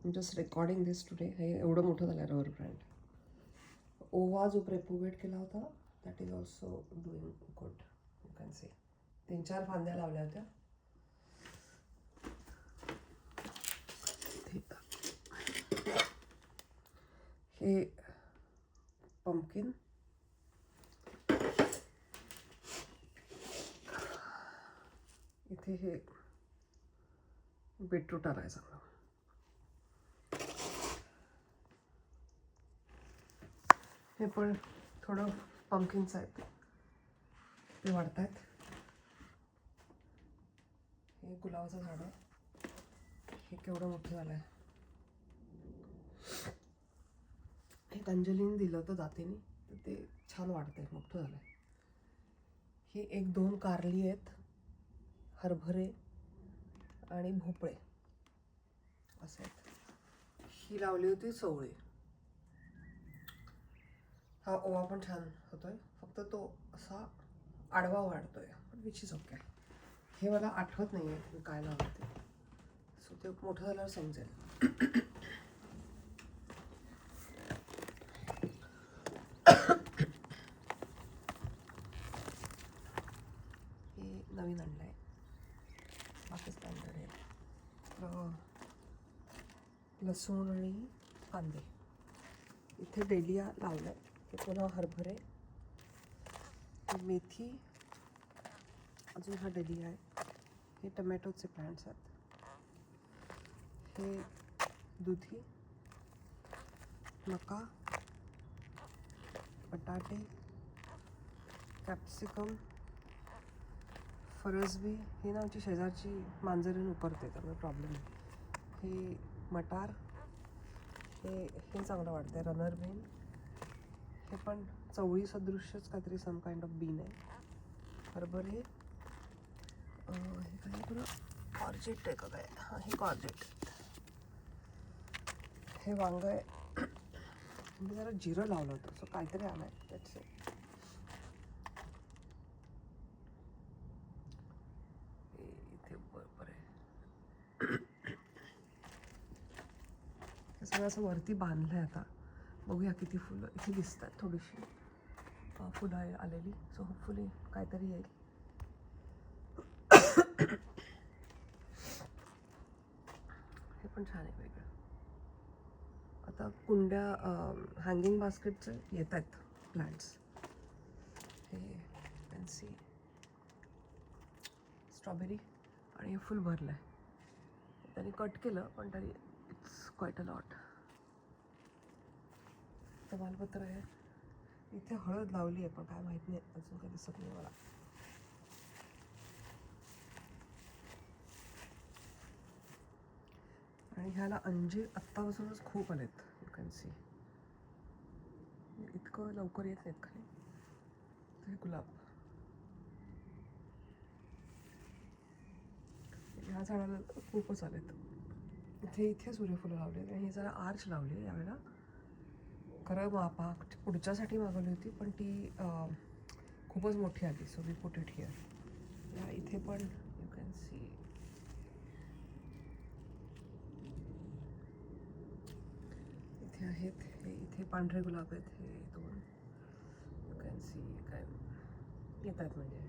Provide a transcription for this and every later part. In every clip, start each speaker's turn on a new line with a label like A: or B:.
A: Just recording दिस today. हे एवढं मोठं झालं रबर ब्रँड. ओवा जो प्रेपोवेट केला होता that is also doing good. You can see 3-4 फांद्या लावल्या होत्या. हे पंपकिन, इथे हे बीटरूट आलाय चांगला. हे पण थोडं पंपकिन्स आहेत ते वाढत आहेत. हे गुलाबाचं झाड आहे. हे केवढं मोठं झालं आहे. हे अंजलीने दिलं होतं जातीने, तर ते छान वाढतंय, मोठं झालं आहे. ही 1-2 कारली आहेत, हरभरे आणि भोपळे असे आहेत. ही लावली होती चवळी. हा ओवा पण छान होतोय, फक्त तो असा आडवा वाढतोय, विच इज ओके. हे मला आठवत नाही आहे मी काय लावलं ते, सो ते मोठं झाल्यावर समजेल. हे नवीन आणलं आहे, पाकिस्तान आहे. लसूण आणि कांदे. इथे डेलिया लावलं आहे. हे पुन्हा हरभरे, मेथी, अजून हा डेलिया आहे. हे टमॅटोचे प्लांट्स आहेत. हे दुधी, मका, बटाटे, कॅप्सिकम, फरसबी. ही ना आमची शेजारची मांजरीन उपरते, त्यामुळे प्रॉब्लेम नाही. हे मटार, हे चांगलं वाटतं आहे. रनर बीन, हे पण चवळी सदृश्यच काहीतरी सम काइंड ऑफ बीन आहे. हरभरे, हे काही पुन्हा कॉर्जेट आहे का काय? हां, हे कॉर्जेट. हे वांग आहे. मी जरा जिरं लावलं होतं, सो काहीतरी आलं आहे त्याचे. इथे बरोबर आहे. हे सगळं असं वरती बांधलं आहे. आता बघूया किती फुलं इथे दिसतात. थोडीशी फुलं आलेली, सो होपफुली काहीतरी येईल. हे पण छान आहे वेगळं. आता कुंड्या हँगिंग बास्केटचे येत आहेत प्लांट्स. हे फॅन्सी स्ट्रॉबेरी, आणि हे फुल भरलं आहे. त्यांनी कट केलं पण तरी इट्स क्वाईट अ लॉट. तमालपत्र आहे. इथे हळद लावली आहे पण काय माहीत नाही, अजून काही दिसत नाही मला. आणि ह्याला अंजीर आत्तापासूनच खूप आलेत. You can see. इतकं लवकर येत नाहीत खाली. हे गुलाब, ह्या झाडाला खूपच आलेत. इथे सूर्यफुलं लावली आणि ही जरा आर्च लावली आहे यावेळेला. खरं पुढच्यासाठी मागवली होती पण ती खूपच मोठी आली, so we put it here. या इथे पण यू कॅन सी. इथे आहेत हे, इथे पांढरे गुलाब आहेत हे 2. यू कॅन सी काय येत आहेत म्हणजे.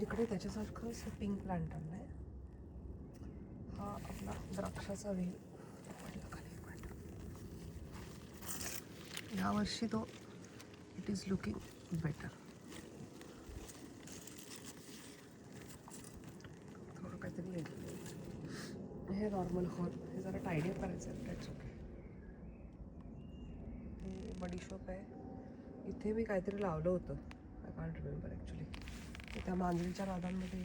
A: इकडे त्याच्यासारखंच पिंक प्लांट आणलं आहे. हा आपला द्राक्षाचा वेल पडला खाली. यावर्षी तो इट इज लुकिंग बेटर. थोडं काहीतरी वेगळं. हे नॉर्मल हॉल, हे जरा टायडी करायचं आहे, दॅट्स ओके. हे बडीशॉप आहे. इथे मी काहीतरी लावलं होतं, आय कांट रिमेंबर ॲक्च्युली. त्या मांजरीच्या नादांमध्ये